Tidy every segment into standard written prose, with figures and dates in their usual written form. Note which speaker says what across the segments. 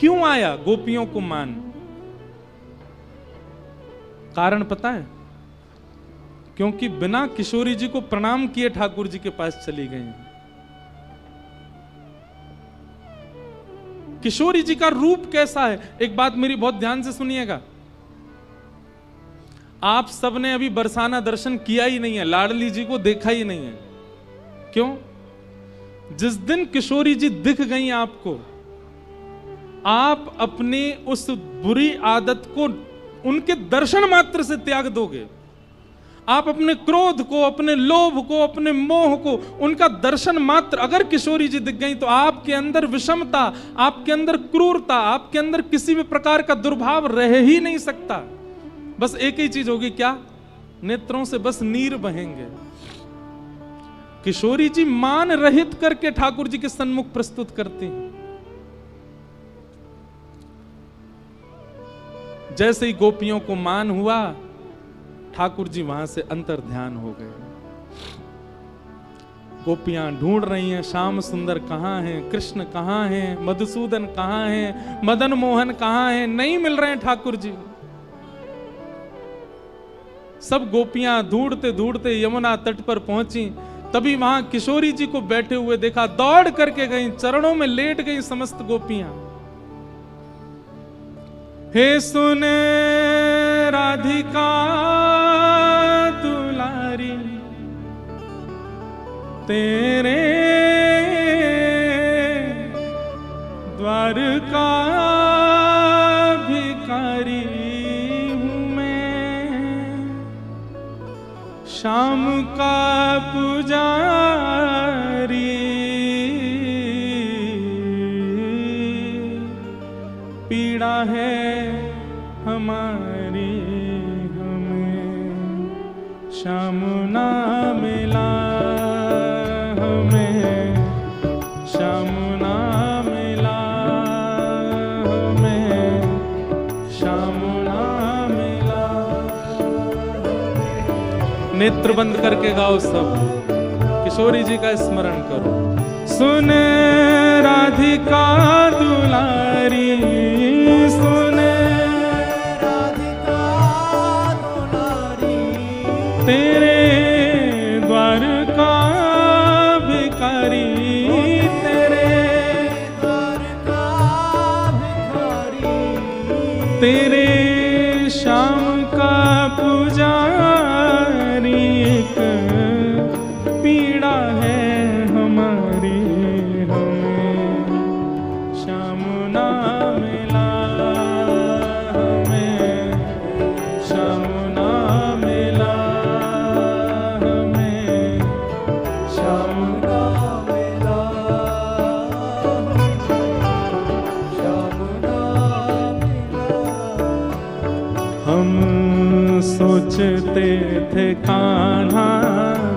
Speaker 1: क्यों आया गोपियों को मान? कारण पता है? क्योंकि बिना किशोरी जी को प्रणाम किए ठाकुर जी के पास चली गई। किशोरी जी का रूप कैसा है? एक बात मेरी बहुत ध्यान से सुनिएगा। आप सबने अभी बरसाना दर्शन किया ही नहीं है, लाडली जी को देखा ही नहीं है। क्यों? जिस दिन किशोरी जी दिख गई आपको, आप अपनी उस बुरी आदत को उनके दर्शन मात्र से त्याग दोगे। आप अपने क्रोध को, अपने लोभ को, अपने मोह को, उनका दर्शन मात्र, अगर किशोरी जी दिख गई तो आपके अंदर विषमता, आपके अंदर क्रूरता, आपके अंदर किसी भी प्रकार का दुर्भाव रह ही नहीं सकता। बस एक ही चीज होगी, क्या? नेत्रों से बस नीर बहेंगे। किशोरी जी मान रहित करके ठाकुर जी के सन्मुख प्रस्तुत करती हैं। जैसे ही गोपियों को मान हुआ, ठाकुर जी वहां से अंतर ध्यान हो गए। गोपियां ढूंढ रही हैं, श्याम सुंदर कहां हैं, कृष्ण कहां हैं, मधुसूदन कहां हैं, मदन मोहन कहां हैं, नहीं मिल रहे हैं ठाकुर जी। सब गोपियां ढूंढते ढूंढते यमुना तट पर पहुंची। तभी वहां किशोरी जी को बैठे हुए देखा, दौड़ करके गई, चरणों में लेट गई समस्त गोपियां। हे सुन राधिका दुलारी, तेरे द्वार का भिखारी हूं मैं, श्याम का पुजारी, पीड़ा है हमारी हमें श्याम ना मिला, हमें श्याम ना मिला, हमें श्याम ना मिला। नेत्र बंद करके गाओ सब, किशोरी जी का स्मरण करो। सुन राधिका दुलारी, सुन राधिका दुलारी, तेरे द्वार का भिखारी, तेरे द्वार का भिखारी, तेरे श्याम का पुजारी, एक पीड़ा है हमारी हमें श्याम ना मिला, हमें श्याम ना मिला, हमें श्याम ना मिला, श्याम ना मिला। हम सोचते थे कान्हा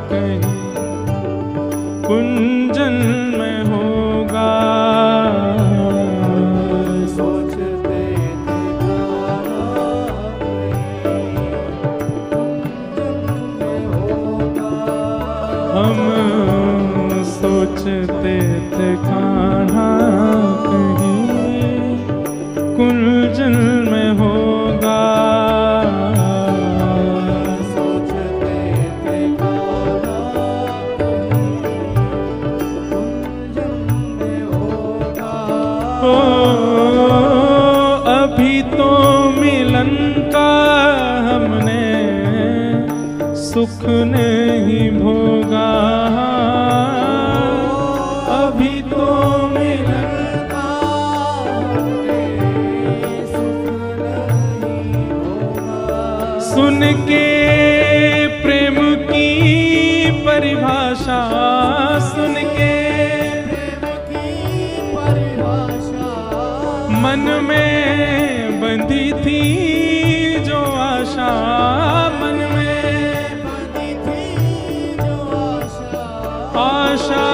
Speaker 1: कहीं कुंजन में होगा, सोचते थे हम सोचते थे कान्हा कहीं कुंजन में होगा, अभी तो मिलन का हमने सुख नहीं भोगा, अभी तो मिलन का हमने सुख नहीं भोगा। सुन के प्रेम की परिभाषा, सुन के मन में बंधी थी जो आशा, मन में बंधी थी जो आशा, आशा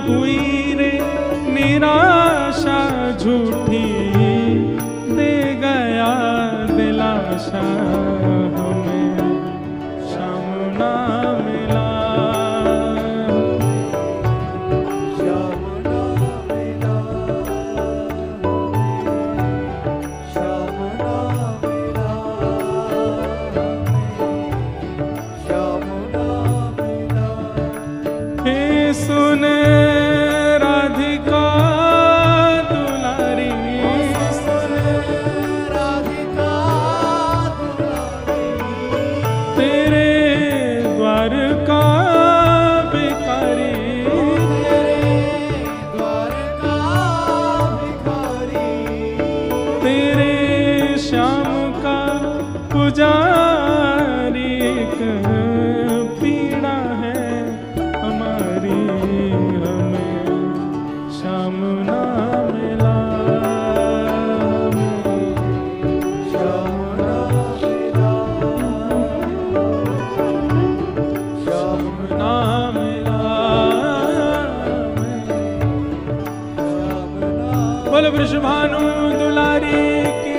Speaker 1: हुई रे निराशा, झूठी दे गया दिलाशा, हमें श्याम ना मिला, श्याम ना मिला, राधिका दुलारी,
Speaker 2: राधिका दुलारी,
Speaker 1: तेरे द्वार का भिखारी,
Speaker 2: तेरे द्वार का भिखारी,
Speaker 1: तेरे श्याम का पुजारी, एक पीड़ा है हमारी, हमें श्याम ना मिला,
Speaker 2: श्याम ना मिला, श्याम
Speaker 1: ना मिला,
Speaker 2: श्याम ना।
Speaker 1: बोल वृषभानु दुलारी की।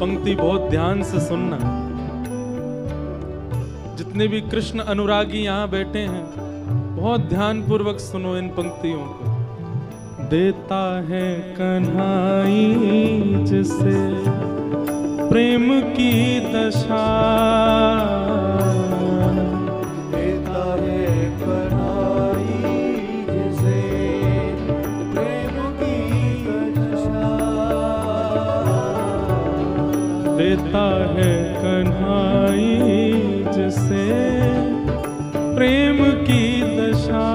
Speaker 1: पंक्ति बहुत ध्यान से सुनना। जितने भी कृष्ण अनुरागी यहाँ बैठे हैं, बहुत ध्यान पूर्वक सुनो इन पंक्तियों को। देता है कन्हाई जिसे प्रेम की दशा,
Speaker 2: देता है कन्हाई जिसे प्रेम की दशा,
Speaker 1: देता है कन्हाई जिसे प्रेम की दशा,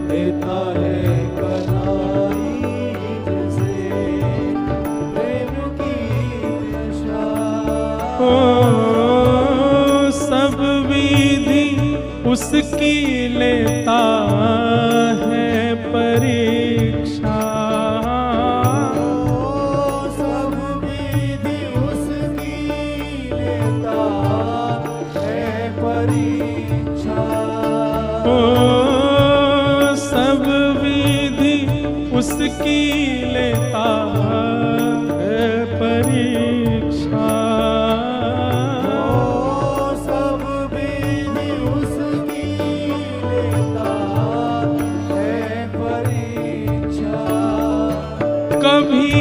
Speaker 2: देता है कन्हाई जिसे प्रेम की दशा।
Speaker 1: ओ सब विधि उसकी लेता है परीक्षा,
Speaker 2: सब विधि उसकी लेता है परीक्षा,
Speaker 1: ओ सब विधि उसकी लेता है परीक्षा,
Speaker 2: सब विधि उसकी लेता है परीक्षा।
Speaker 1: कभी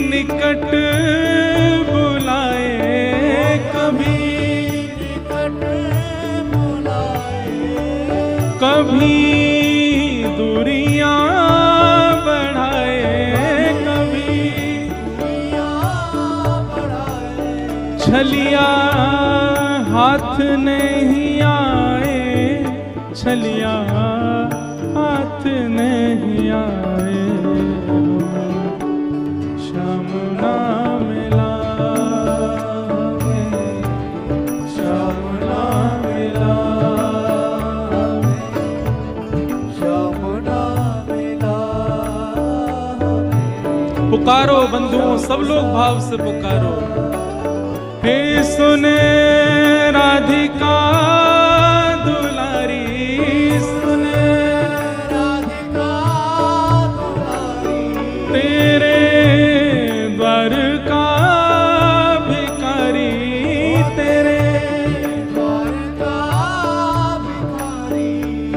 Speaker 1: निकट बुलाए, कभी
Speaker 2: निकट बुलाए,
Speaker 1: कभी दूरियां बढ़ाए, कभी
Speaker 2: दुनिया बढ़ाए,
Speaker 1: छलिया हाथ नहीं आए, छलिया हाथ नहीं आए, श्याम ना मिला, श्याम ना मिला,
Speaker 2: श्याम ना मिला।
Speaker 1: पुकारो बंधुओं, सब लोग भाव से पुकारो। हे सुने राधिका दुलारी, सुने
Speaker 2: राधिका दुलारी,
Speaker 1: तेरे द्वार का भिखारी, तेरे
Speaker 2: द्वार का भिखारी,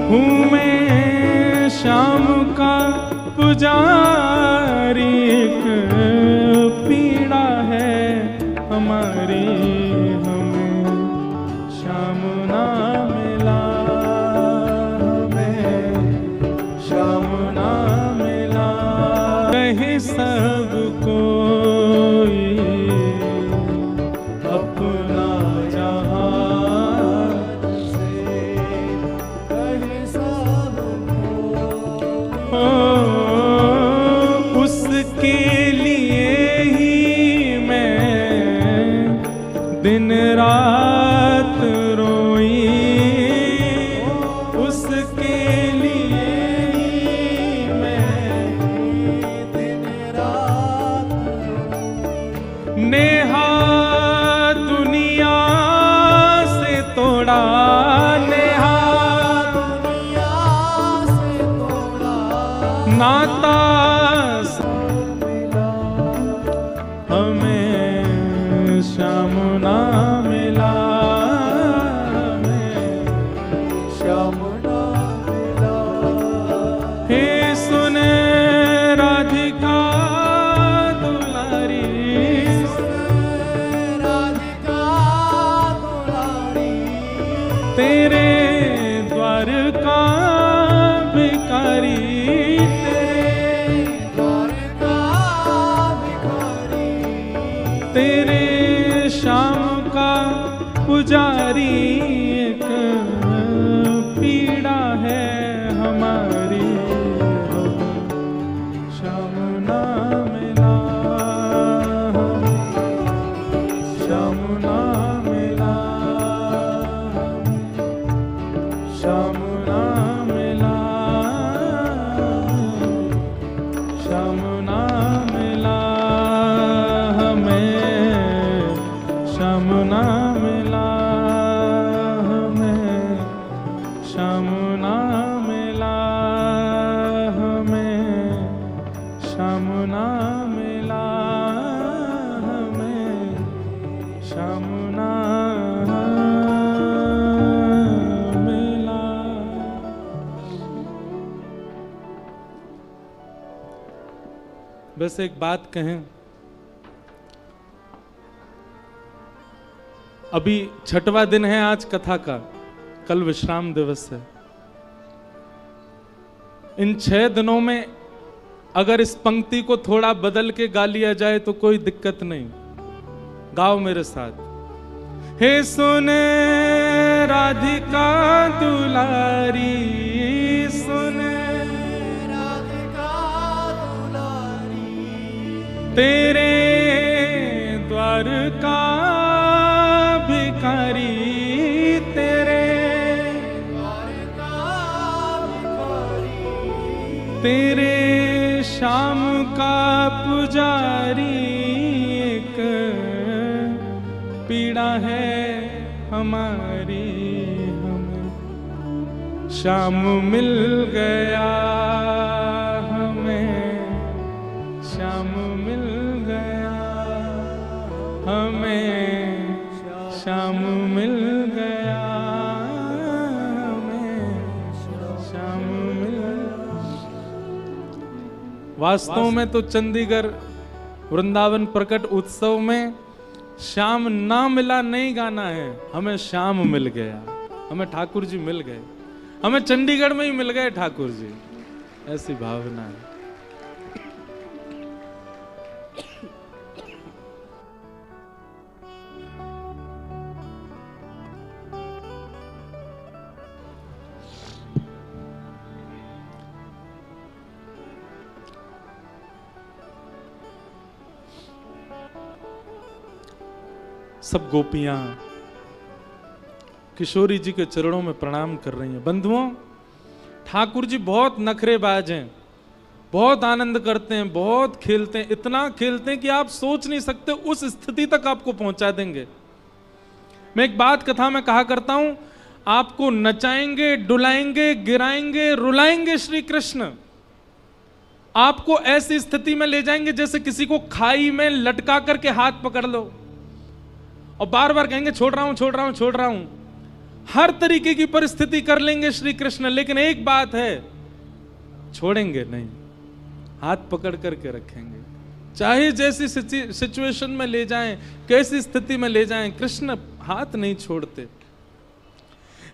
Speaker 1: हूँ मैं श्याम का पुजारी, एक पीड़ा है हमारी, हमें श्याम ना मिला, हमें श्याम ना मिला। कहे सब कोई अपना जहां से, नाता हमें श्याम ना मिला,
Speaker 2: श्याम ना मिला।
Speaker 1: हे सुने राधिका दुलारी,
Speaker 2: राधिका दुलारी,
Speaker 1: तेरे द्वार का भिखारी,
Speaker 2: तेरे द्वार का भिखारी,
Speaker 1: तेरे श्याम का पुजारी, एक पीड़ा है हमारी, श्याम ना मिला, श्याम ना मिला, श्याम ना मिला, श्याम ना मिला हमें, श्याम ना मिला हमें, श्याम ना मिला हमें, श्याम ना मिला हमें, श्याम ना मिला। बस एक बात कहें, अभी 6वां दिन है आज कथा का, कल विश्राम दिवस है। इन 6 दिनों में अगर इस पंक्ति को थोड़ा बदल के गा लिया जाए तो कोई दिक्कत नहीं। गाओ मेरे साथ। हे सुने राधिका दुलारी, सुने
Speaker 2: राधिका दुलारी,
Speaker 1: तेरे द्वार का भिखारी, तेरे
Speaker 2: द्वार का भिखारी,
Speaker 1: तेरे श्याम का पुजारी, एक पीड़ा है हमारी, हमें श्याम मिल गया, हमें श्याम मिल गया, हमें श्याम मिल गया, हमें श्याम मिल गया। वास्तव में तो चंडीगढ़ वृंदावन प्रकट उत्सव में श्याम ना मिला नहीं गाना है, हमें श्याम मिल गया, हमें ठाकुर जी मिल गए, हमें चंडीगढ़ में ही मिल गए ठाकुर जी, ऐसी भावना है। सब गोपियां किशोरी जी के चरणों में प्रणाम कर रही हैं। बंधुओं, ठाकुर जी बहुत नखरेबाज हैं, बहुत आनंद करते हैं, बहुत खेलते हैं, इतना खेलते हैं कि आप सोच नहीं सकते, उस स्थिति तक आपको पहुंचा देंगे। मैं एक बात कथा में कहा करता हूं, आपको नचाएंगे, डुलाएंगे, गिराएंगे, रुलाएंगे श्री कृष्ण। आपको ऐसी स्थिति में ले जाएंगे जैसे किसी को खाई में लटका करके हाथ पकड़ लो और बार बार कहेंगे छोड़ रहा हूं, छोड़ रहा हूं, छोड़ रहा हूं। हर तरीके की परिस्थिति कर लेंगे श्री कृष्ण, लेकिन एक बात है, छोड़ेंगे नहीं, हाथ पकड़ करके रखेंगे। चाहे जैसी सिचुएशन में ले जाएं, कैसी स्थिति में ले जाएं, कृष्ण हाथ नहीं छोड़ते।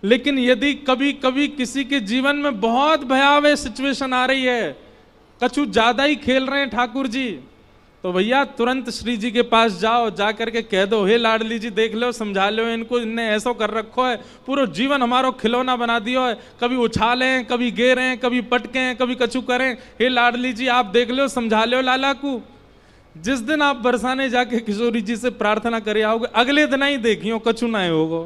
Speaker 1: लेकिन यदि कभी कभी किसी के जीवन में बहुत भयावह सिचुएशन आ रही है, कछु ज्यादा ही खेल रहे हैं ठाकुर जी, तो भैया तुरंत श्री जी के पास जाओ, जा करके कह दो, हे लाडली जी देख लो, समझा लो इनको, इनने ऐसा कर रखो है, पूरा जीवन हमारो खिलौना बना दियो है, कभी उछालें, कभी गिरें, कभी पटकें, कभी कछु करें, हे लाडली जी आप देख लो, समझा लो लाला को। जिस दिन आप बरसाने जाके किशोरी जी से प्रार्थना करे आओगे, अगले दिन ही देखियो कछु ना होगो,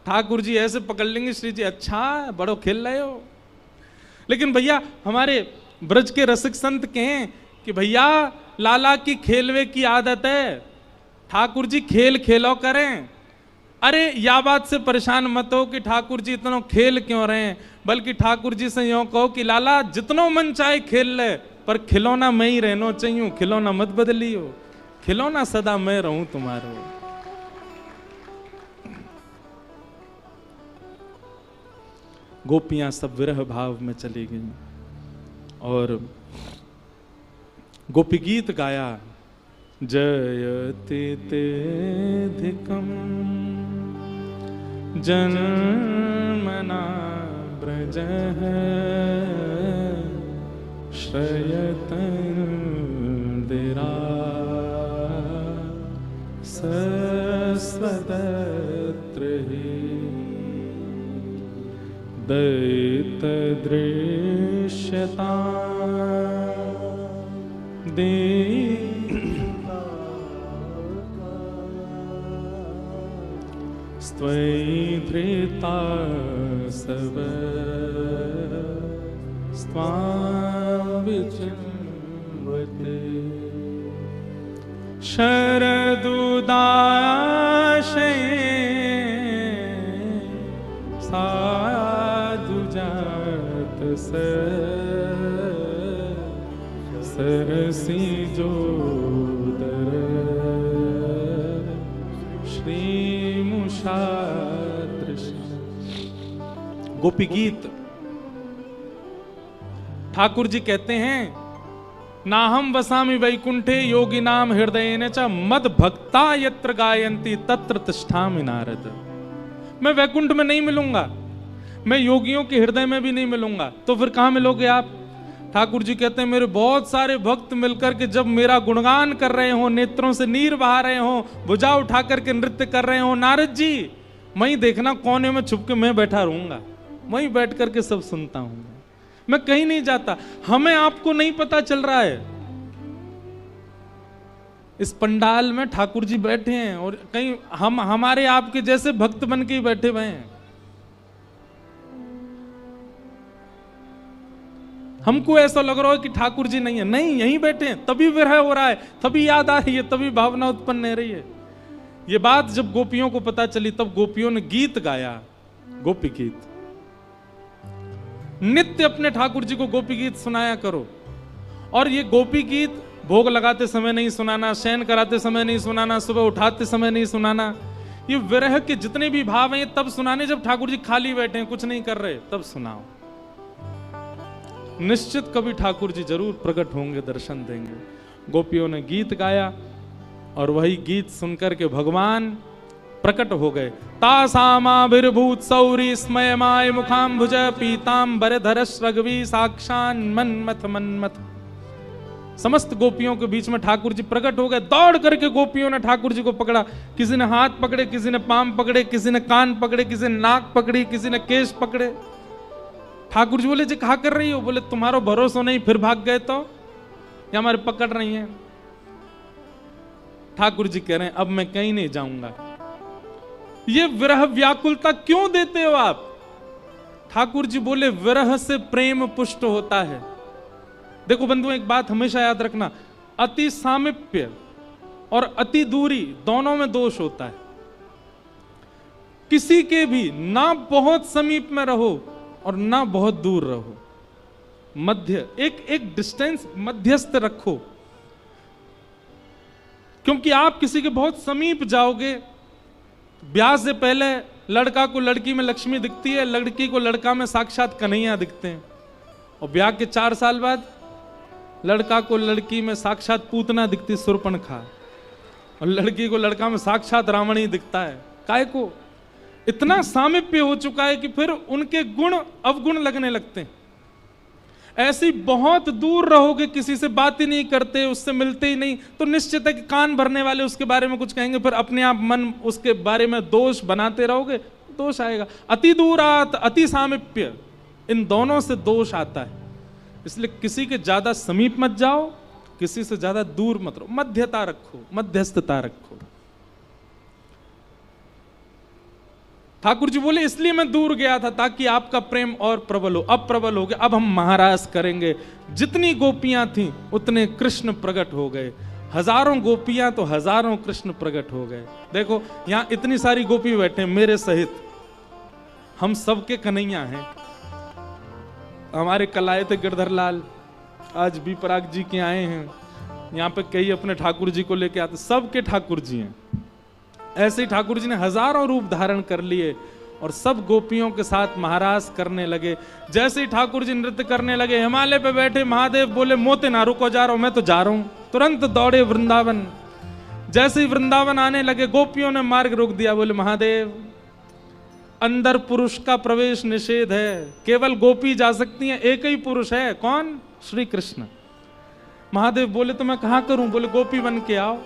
Speaker 1: ठाकुर जी ऐसे पकड़ लेंगे, श्री जी अच्छा बड़ो खेल रहे हो। लेकिन भैया हमारे ब्रज के रसिक संत कहें कि भैया लाला की खेलवे की आदत है, ठाकुर जी खेल खेलो करें, अरे या बात से परेशान मत हो कि ठाकुर जी इतना खेल क्यों रहे हैं, बल्कि ठाकुर जी से यूं कहो कि लाला जितनो मन चाहे खेल ले, पर खिलौना मैं ही रहना चाहिए, खिलौना मत बदलियो, खिलौना सदा मैं रहूं तुम्हारो। गोपियां सब विरह भाव में चली गईं और गोपी गीत गाया, जयति तेधिकम जन्मना ब्रजः श्रयतन्दिरा सस्वदत्र हि दैतदृश्यता दे त्वयि धृता सब स्वां विचिन्वते शरदुदाशे साधुजात सरसी जोदर गोपी गीत। ठाकुर जी कहते हैं, नाहम वसामि वैकुंठे योगी नाम हृदयेन च मद भक्ता यत्र गायन्ति तत्र तिष्ठामि नारद। मैं वैकुंठ में नहीं मिलूंगा, मैं योगियों के हृदय में भी नहीं मिलूंगा, तो फिर कहां मिलोगे आप? ठाकुर जी कहते हैं, मेरे बहुत सारे भक्त मिलकर के जब मेरा गुणगान कर रहे हो, नेत्रों से नीर बहा रहे हो, भुजा उठा करके नृत्य कर रहे हो, नारद जी वहीं देखना कोने में छुप के मैं बैठा रहूंगा, वहीं बैठ करके सब सुनता हूं, मैं कहीं नहीं जाता। हमें आपको नहीं पता चल रहा है, इस पंडाल में ठाकुर जी बैठे हैं और कहीं हम हमारे आपके जैसे भक्त बन के ही बैठे हुए हैं। हमको ऐसा लग रहा है कि ठाकुर जी नहीं है, नहीं यहीं बैठे हैं, तभी विरह हो रहा है, तभी याद आ रही है, तभी भावना उत्पन्न हो रही है। ये बात जब गोपियों को पता चली तब गोपियों ने गीत गाया, गोपी गीत। नित्य अपने ठाकुर जी को गोपी गीत सुनाया करो। और ये गोपी गीत भोग लगाते समय नहीं सुनाना, शयन कराते समय नहीं सुनाना, सुबह उठाते समय नहीं सुनाना। ये विरह के जितने भी भाव हैं तब सुनाने जब ठाकुर जी खाली बैठे हैं, कुछ नहीं कर रहे, तब सुनाओ। निश्चित कभी ठाकुर जी जरूर प्रकट होंगे, दर्शन देंगे। गोपियों ने गीत गाया और वही गीत सुनकर के भगवान प्रकट हो गए। तासामाविर्भूत सौरी स्मयमाय मुखाम्भुज पीताम्बरधरश रघवी साक्षान मन्मथ मन्मथ। समस्त गोपियों के बीच में ठाकुर जी प्रकट हो गए। दौड़ करके गोपियों ने ठाकुर जी को पकड़ा, किसी ने हाथ पकड़े, किसी ने पांव पकड़े, किसी ने कान पकड़े, किसी ने नाक पकड़ी, किसी ने केश पकड़े। ठाकुर जी बोले, जी कहा कर रही हो? बोले, तुम्हारो भरोसा नहीं, फिर भाग गए तो? या हमारे पकड़ रही हैं? ठाकुर जी कह रहे हैं, अब मैं कहीं नहीं जाऊंगा। ये विरह व्याकुलता क्यों देते हो आप? ठाकुर जी बोले, विरह से प्रेम पुष्ट होता है। देखो बंधु, एक बात हमेशा याद रखना, अति सामीप्य और अति दूरी दोनों में दोष होता है। किसी के भी ना बहुत समीप में रहो और ना बहुत दूर रहो, मध्य एक डिस्टेंस मध्यस्थ रखो। क्योंकि आप किसी के बहुत समीप जाओगे, ब्याह से पहले लड़का को लड़की में लक्ष्मी दिखती है, लड़की को लड़का में साक्षात कन्हैया दिखते हैं, और ब्याह के 4 साल बाद लड़का को लड़की में साक्षात पूतना दिखती, सुर्पणखा, और लड़की को लड़का में साक्षात रावण ही दिखता है। काहे को? इतना सामीप्य हो चुका है कि फिर उनके गुण अवगुण लगने लगते हैं। ऐसी बहुत दूर रहोगे, किसी से बात ही नहीं करते, उससे मिलते ही नहीं, तो निश्चित है कि कान भरने वाले उसके बारे में कुछ कहेंगे, फिर अपने आप मन उसके बारे में दोष बनाते रहोगे, दोष आएगा। अति दूरात अति सामीप्य, इन दोनों से दोष आता है। इसलिए किसी के ज्यादा समीप मत जाओ, किसी से ज्यादा दूर मत रहो, मध्यता रखो, मध्यस्थता रखो। ठाकुर जी बोले, इसलिए मैं दूर गया था ताकि आपका प्रेम और प्रबल हो। अब प्रबल हो गया, अब हम महारास करेंगे। जितनी गोपियां थीं उतने कृष्ण प्रकट हो गए। हजारों गोपियां तो हजारों कृष्ण प्रकट हो गए। देखो यहां इतनी सारी गोपी बैठे हैं, मेरे सहित हम सबके कन्हैया हैं। हमारे कल आए थे गिरधर लाल, आज भी पराग जी के आए हैं, यहाँ पे कई अपने ठाकुर जी को लेके आते, सबके ठाकुर जी हैं। ऐसे ही ठाकुर जी ने हजारों रूप धारण कर लिए और सब गोपियों के साथ महारास करने लगे। जैसे ही ठाकुर जी नृत्य करने लगे, हिमालय पे बैठे महादेव बोले मोते ना रुको, जा रहा हूं, मैं तो जा रहा हूं। तुरंत दौड़े वृंदावन। जैसे ही वृंदावन आने लगे, गोपियों ने मार्ग रोक दिया, बोले महादेव अंदर पुरुष का प्रवेश निषेध है, केवल गोपी जा सकती हैं, एक ही पुरुष है, कौन? श्री कृष्ण। महादेव बोले तो मैं कहां करूं? बोले गोपी बन के आओ।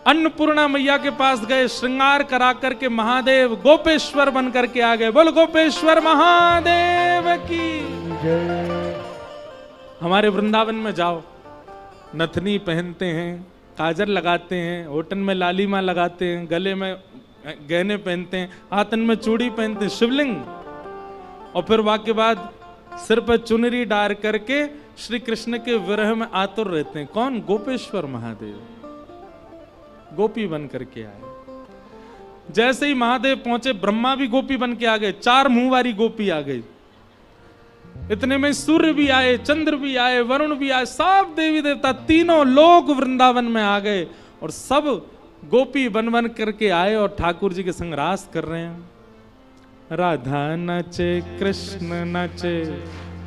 Speaker 1: अन्नपूर्णा मैया के पास गए, श्रृंगार करा करके महादेव गोपेश्वर बन करके आ गए। बोलो गोपेश्वर महादेव की जय। हमारे वृंदावन में जाओ, नथनी पहनते हैं, काजल लगाते हैं, होठन में लालीमा लगाते हैं, गले में गहने पहनते हैं, हाथन में चूड़ी पहनते हैं, शिवलिंग, और फिर वाके बाद सिर पर चुनरी डाल करके श्री कृष्ण के विरह में आतुर रहते हैं। कौन? गोपेश्वर महादेव गोपी बन करके आए। जैसे ही महादेव पहुंचे, ब्रह्मा भी गोपी बन के आ गए, 4 मुंह वाली गोपी आ गई। इतने में सूर्य भी आए, चंद्र भी आए, वरुण भी आए, सब देवी देवता, तीनों लोग वृंदावन में आ गए और सब गोपी बन बन करके आए और ठाकुर जी के संग रास कर रहे हैं। राधा नाचे, कृष्ण नाचे,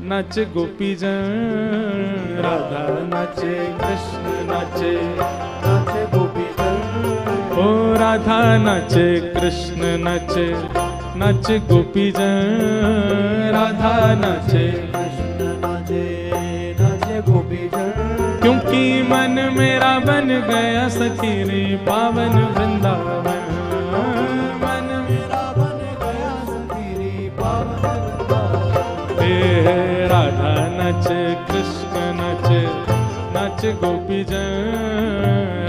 Speaker 1: नाचे गोपी जन। राधा नाचे, कृष्ण नाचे, नाचे गोपी जन। ओ राधा नाचे, कृष्ण नाचे, नाचे गोपी जन। राधा नाचे,
Speaker 2: कृष्ण नाचे, नाचे गोपी जन।
Speaker 1: क्योंकि मन मेरा बन गया सखी रे पावन वृंदावन। मन
Speaker 2: मेरा बन गया सखी रे पावन वृंदावन।
Speaker 1: हे राधा नाचे, कृष्ण नाचे, नाचे गोपी जन।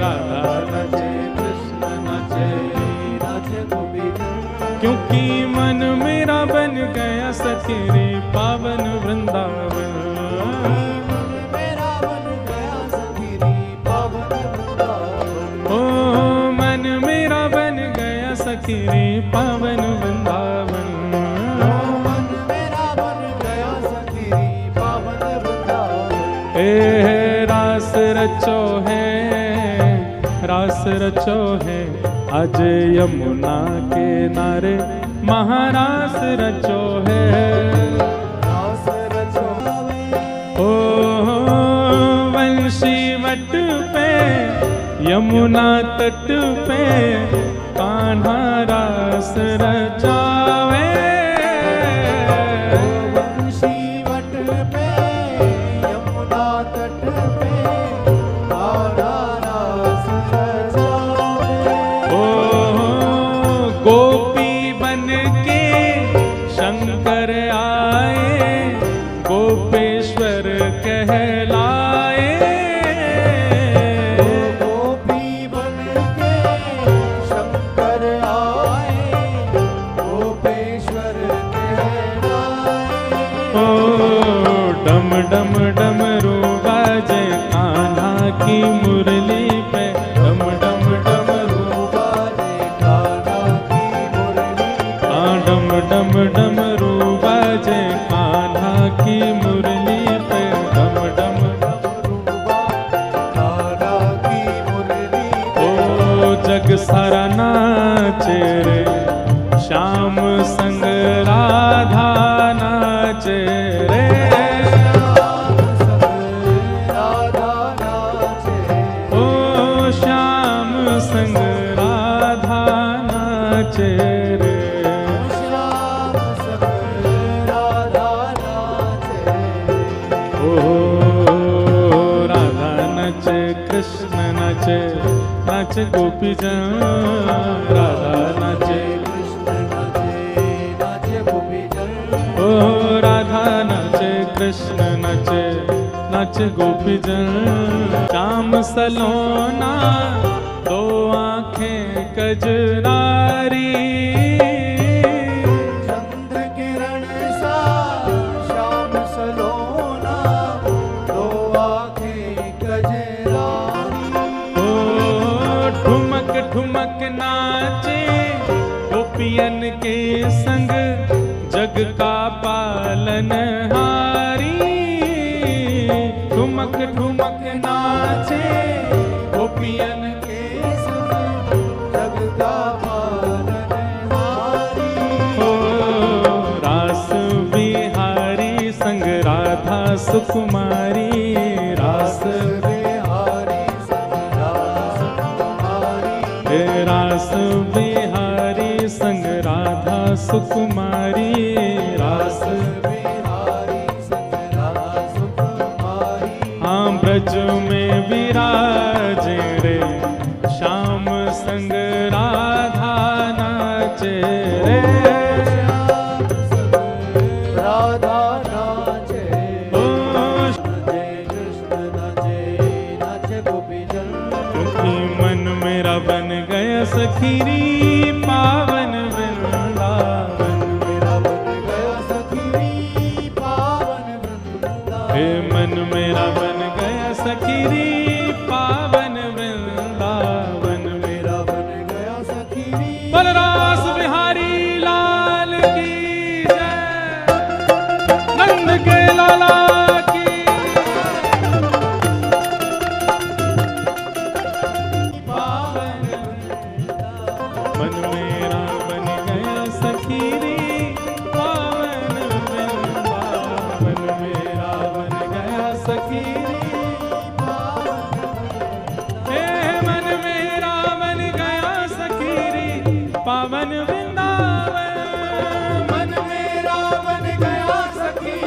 Speaker 1: राधा नाचे,
Speaker 2: कृष्ण नाचे, नाचे गोपी जन।
Speaker 1: क्योंकि मन मेरा बन गया सखी रे पावन वृंदावन।
Speaker 2: मेरा बन गया सखी रे पावन वृंदावन।
Speaker 1: ओ मन मेरा बन गया सखी रे पावन वृंदावन।
Speaker 2: मन मेरा बन गया सखी रे पावन वृंदावन।
Speaker 1: ए रास रचो है, रास रचो है, आज यमुना के नारे महारास रचो है।
Speaker 2: रास रचो
Speaker 1: ओ वंशी वट पे, यमुना तट पे, कान्हा रास रचावे।
Speaker 2: वंशी वट पे, यमुना तट पे, कान्हा रास रचावे।
Speaker 1: ओ गोपी बन के शंकर आए, गोपेश्वर कहलाए।
Speaker 2: गोपी बन के शंकर आए, गोपेश्वर कहलाए।
Speaker 1: ओ डम डम डमरू बाजे कान्हा की मुरली पे। डम डम डमरू
Speaker 2: बाजे कान्हा की मुरली।
Speaker 1: डम डम डमरू बाजे कान्हा की मुरली पे। डम डम
Speaker 2: कान्हा की मुरली।
Speaker 1: ओ जग सारा नाचे रे, श्याम संग राधा नाचे रे।
Speaker 2: श्याम संग राधा नाचे।
Speaker 1: ओ श्याम संग राधा नाचे रे।
Speaker 2: श्याम संग राधा नाचे।
Speaker 1: ओ राधा नाचे, कृष्ण नाचे, नाचे गोपी जन। राधा नाचे,
Speaker 2: कृष्ण नाचे, नाचे गोपी जन।
Speaker 1: ओ राधा नाचे, कृष्ण नाचे, नाचे गोपी जन। श्याम सलोना, 2 आंखें कजरारी।
Speaker 2: चंद्र किरण सा श्याम सलोना, 2 आंखें कजरारी।
Speaker 1: संग जग का पालनहारी। ठुमक ठुमक
Speaker 2: नाचे गोपियन के संग जग का पालनहारी।
Speaker 1: हो रास बिहारी संग राधा सुकुमारी। रास
Speaker 2: बिहारी संग राधा सुकुमारी।
Speaker 1: रास बिहारी संग राधा सुकुमारी। रास
Speaker 2: बिहारी संग राधा सुकुमारी।
Speaker 1: हाँ ब्रज में विराजे रे श्याम संग राधा नाचे रे।
Speaker 2: राधा नाचे
Speaker 1: ओ
Speaker 2: नाचे कृष्ण नाचे नाचे गोपीजन।
Speaker 1: क्योंकि मन मेरा बन गया सखीरी पावन वृंदावन।
Speaker 2: मेरा बन गया सखी पावन वृंदावन।
Speaker 1: हे मन मेरा बन गया सखीरी पावन वृंदावन।
Speaker 2: मेरा बन गया सखी
Speaker 1: बलरास बिहारी लाल की जय। नंद के लाला की
Speaker 2: पावन
Speaker 1: मन मेरा बन गया सखीरी पावन वृंदावन। मेरा बन गया सखीरी हे मन मेरा बन गया सखीरी पावन वृंदावन।
Speaker 2: मन मेरा बन गया सखी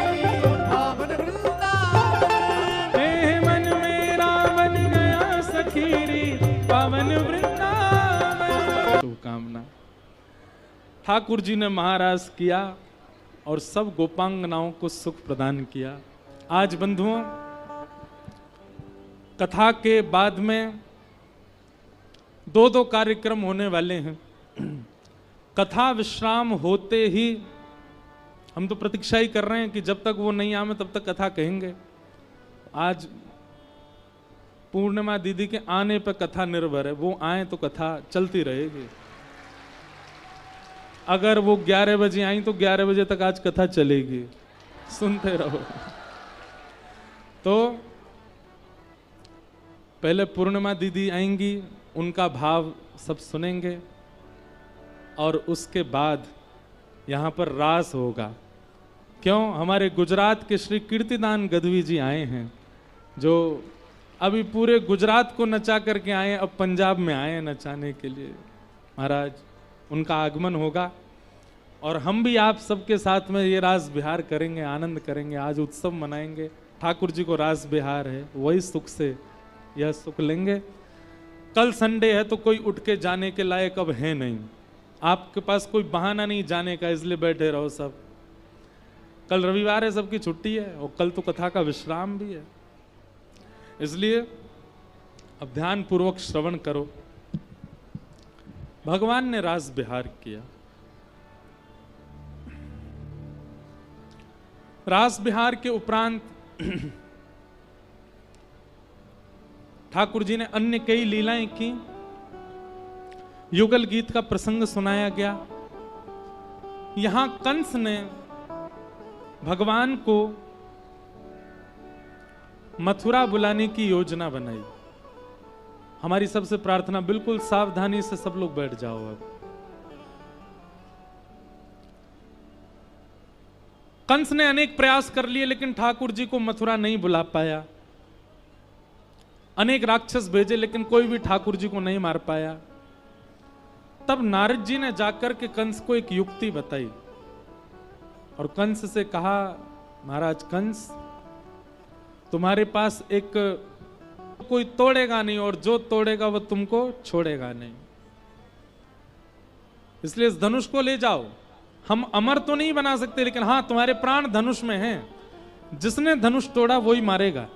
Speaker 2: पावन वृंदावन।
Speaker 1: हे मन मेरा बन गया सखीरी पावन वृंदावन। शुभकामना। ठाकुर जी ने महाराज किया और सब गोपांगनाओं को सुख प्रदान किया। आज बंधुओं कथा के बाद में दो कार्यक्रम होने वाले हैं। कथा विश्राम होते ही हम तो प्रतीक्षा ही कर रहे हैं कि जब तक वो नहीं आवे तब तक कथा कहेंगे। आज पूर्णिमा दीदी के आने पर कथा निर्भर है, वो आए तो कथा चलती रहेगी। अगर वो 11 बजे आई तो 11 बजे तक आज कथा चलेगी, सुनते रहो। तो पहले पूर्णिमा दीदी आएंगी, उनका भाव सब सुनेंगे और उसके बाद यहाँ पर रास होगा। क्यों? हमारे गुजरात के श्री कीर्तिदान गदवी जी आए हैं, जो अभी पूरे गुजरात को नचा करके आए, अब पंजाब में आए नचाने के लिए। महाराज उनका आगमन होगा और हम भी आप सबके साथ में ये रास बिहार करेंगे, आनंद करेंगे, आज उत्सव मनाएंगे। ठाकुर जी को रास बिहार है, वही सुख से यह सुख लेंगे। कल संडे है तो कोई उठ के जाने के लायक अब है नहीं, आपके पास कोई बहाना नहीं जाने का, इसलिए बैठे रहो सब। कल रविवार है, सबकी छुट्टी है और कल तो कथा का विश्राम भी है, इसलिए अब ध्यान पूर्वक श्रवण करो। भगवान ने रास बिहार किया। रास बिहार के उपरांत ठाकुर जी ने अन्य कई लीलाएं की। युगल गीत का प्रसंग सुनाया गया। यहां कंस ने भगवान को मथुरा बुलाने की योजना बनाई। हमारी सबसे प्रार्थना, बिल्कुल सावधानी से सब लोग बैठ जाओ। अब कंस ने अनेक प्रयास कर लिए लेकिन ठाकुर जी को मथुरा नहीं बुला पाया। अनेक राक्षस भेजे लेकिन कोई भी ठाकुर जी को नहीं मार पाया। तब नारद जी ने जाकर के कंस को एक युक्ति बताई और कंस से कहा, महाराज कंस, तुम्हारे पास एक कोई तोड़ेगा नहीं और जो तोड़ेगा वो तुमको छोड़ेगा नहीं, इसलिए इस धनुष को ले जाओ। हम अमर तो नहीं बना सकते लेकिन हां तुम्हारे प्राण धनुष में हैं, जिसने धनुष तोड़ा वही मारेगा।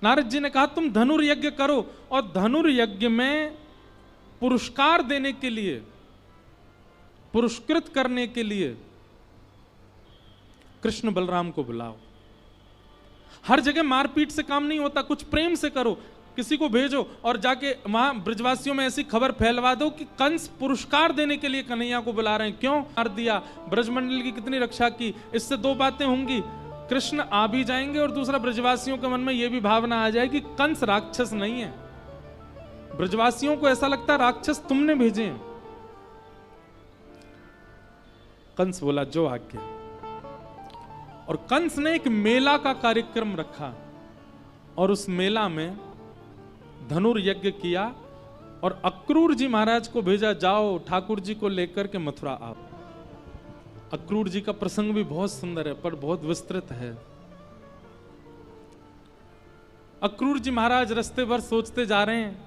Speaker 1: नारद जी ने कहा तुम धनुर्यज्ञ करो, और धनुर्यज्ञ में पुरस्कार देने के लिए, पुरस्कृत करने के लिए कृष्ण बलराम को बुलाओ। हर जगह मारपीट से काम नहीं होता, कुछ प्रेम से करो। किसी को भेजो और जाके वहां ब्रजवासियों में ऐसी खबर फैलवा दो कि कंस पुरस्कार देने के लिए कन्हैया को बुला रहे हैं। क्यों मार दिया, ब्रजमंडल की कितनी रक्षा की। इससे दो बातें होंगी, कृष्ण आ भी जाएंगे और दूसरा ब्रजवासियों के मन में यह भी भावना आ जाएगी कंस राक्षस नहीं है। ब्रजवासियों को ऐसा लगता है राक्षस तुमने भेजे हैं। कंस बोला जो आज्ञा। और कंस ने एक मेला का कार्यक्रम रखा और उस मेला में धनुर्यज्ञ किया और अक्रूर जी महाराज को भेजा, जाओ ठाकुर जी को लेकर के मथुरा आओ। अक्रूर जी का प्रसंग भी बहुत सुंदर है पर बहुत विस्तृत है। अक्रूर जी महाराज रास्ते भर सोचते जा रहे हैं,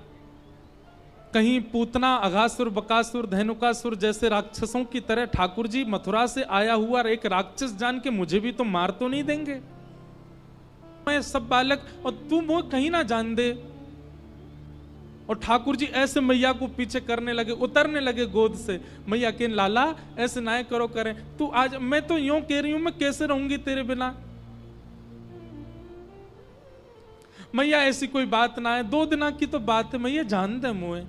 Speaker 1: कहीं पूतना, अघासुर, बकासुर, धेनुकासुर जैसे राक्षसों की तरह ठाकुर जी मथुरा से आया हुआ एक राक्षस जान के मुझे भी तो मार तो नहीं देंगे। मैं सब बालक और तू वो कहीं ना जान दे। और ठाकुर जी ऐसे मैया को पीछे करने लगे, उतरने लगे गोद से। मैया के लाला ऐसे ना करो करें, तू आज, मैं तो यूं कह रही हूं मैं कैसे रहूंगी तेरे बिना। मैया ऐसी कोई बात ना है, 2 दिना की तो बात है, मैया जान दे मुझे।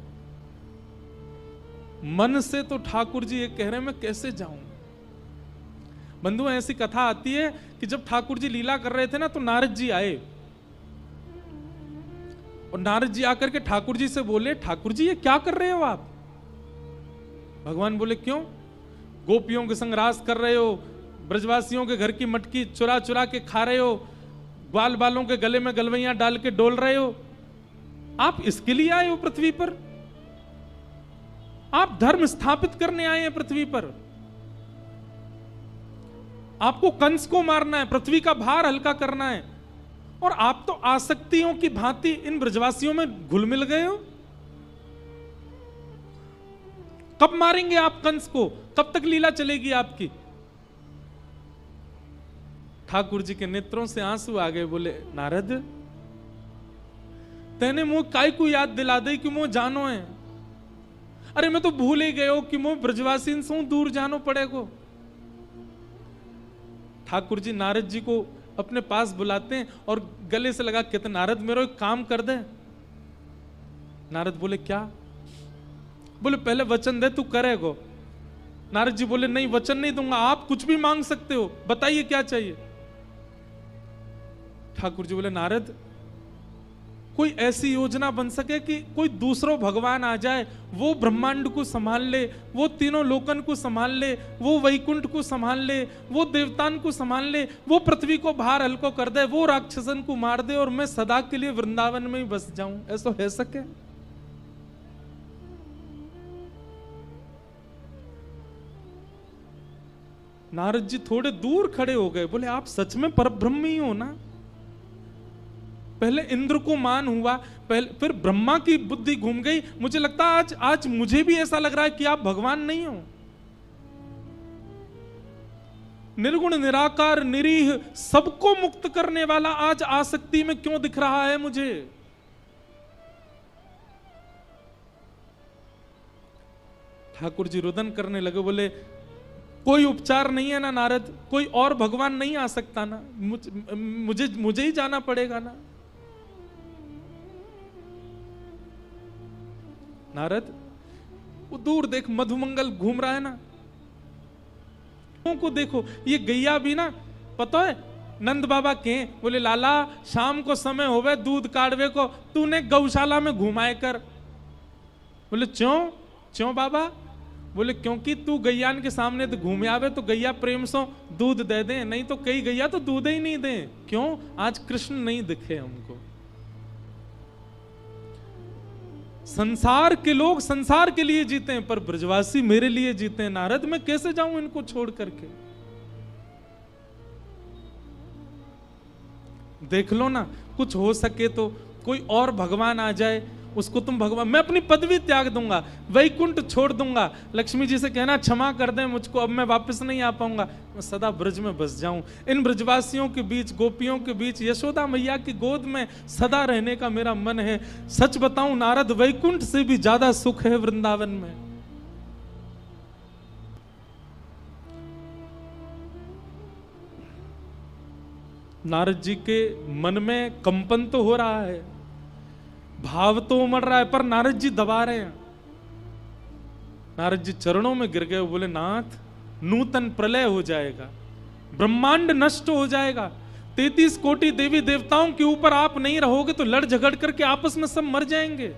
Speaker 1: मन से तो ठाकुर जी ये कह रहे हैं मैं कैसे जाऊं। बंधु ऐसी कथा आती है कि जब ठाकुर जी लीला कर रहे थे ना तो नारद जी आए और नारद जी आकर के ठाकुर जी से बोले, ठाकुर जी ये क्या कर रहे हो आप। भगवान बोले क्यों, गोपियों के संग रास कर रहे हो, ब्रजवासियों के घर की मटकी चुरा चुरा के खा रहे हो, ग्वाल बालों के गले में गलवैयां डाल के डोल रहे हो, आप इसके लिए आए हो पृथ्वी पर। आप धर्म स्थापित करने आए हैं पृथ्वी पर। आपको कंस को मारना है, पृथ्वी का भार हल्का करना है, और आप तो आसक्तियों की भांति इन ब्रजवासियों में घुल मिल गए हो। कब मारेंगे आप कंस को, कब तक लीला चलेगी आपकी। ठाकुर जी के नेत्रों से आंसू आ गए। बोले नारद तेने मुंह काय को याद दिला दे कि मुंह जानो है। अरे मैं तो भूल ही गए हो कि मुंह ब्रजवासी से दूर जानो पड़ेगो। ठाकुर जी नारद जी को अपने पास बुलाते हैं और गले से लगा कहते नारद मेरा एक काम कर दे। नारद बोले क्या। बोले पहले वचन दे तू करेगो। नारद जी बोले नहीं वचन नहीं दूंगा, आप कुछ भी मांग सकते हो, बताइए क्या चाहिए। ठाकुर जी बोले नारद कोई ऐसी योजना बन सके कि कोई दूसरो भगवान आ जाए, वो ब्रह्मांड को संभाल ले, वो तीनों लोकन को संभाल ले, वो वैकुंठ को संभाल ले, वो देवतान को संभाल ले, वो पृथ्वी को भार हल्को कर दे, वो राक्षसन को मार दे और मैं सदा के लिए वृंदावन में ही बस जाऊं। ऐसा है सके। नारद जी थोड़े दूर खड़े हो गए। बोले आप सच में परब्रह्म ही हो ना। पहले इंद्र को मान हुआ, पहले फिर ब्रह्मा की बुद्धि घूम गई। मुझे लगता आज मुझे भी ऐसा लग रहा है कि आप भगवान नहीं हो। निर्गुण निराकार निरीह सबको मुक्त करने वाला आज आसक्ति में क्यों दिख रहा है मुझे। ठाकुर जी रुदन करने लगे। बोले कोई उपचार नहीं है ना नारद, कोई और भगवान नहीं आ सकता ना, मुझे ही जाना पड़ेगा ना। नारद वो दूर देख मधुमंगल घूम रहा है ना, को देखो। ये गैया भी ना पता है नंद बाबा के। बोले लाला शाम को समय होवे दूध काढ़वे को, तूने गौशाला में घुमाए कर। बोले क्यों बाबा। बोले क्योंकि तू गैयान के सामने तो घूमे आवे तो गैया प्रेम से दूध दे दे, नहीं तो कई गैया तो दूध ही नहीं दे। क्यों आज कृष्ण नहीं दिखे हमको। संसार के लोग संसार के लिए जीते हैं पर ब्रजवासी मेरे लिए जीते हैं। नारद मैं कैसे जाऊं इनको छोड़ करके। देख लो ना कुछ हो सके तो कोई और भगवान आ जाए, उसको तुम भगवान, मैं अपनी पदवी त्याग दूंगा, वैकुंठ छोड़ दूंगा। लक्ष्मी जी से कहना क्षमा कर दें मुझको, अब मैं वापस नहीं आ पाऊंगा, मैं सदा ब्रज में बस जाऊं। इन ब्रजवासियों के बीच, गोपियों के बीच, यशोदा मैया की गोद में सदा रहने का मेरा मन है। सच बताऊं नारद, वैकुंठ से भी ज्यादा सुख है वृंदावन में। नारद जी के मन में कंपन तो हो रहा है। भाव तो उमड़ रहा है, पर नारद जी दबा रहे हैं। नारद जी चरणों में गिर गए, बोले नाथ नूतन प्रलय हो जाएगा, ब्रह्मांड नष्ट हो जाएगा, 33 कोटि देवी देवताओं के ऊपर आप नहीं रहोगे तो लड़ झगड़ करके आपस में सब मर जाएंगे।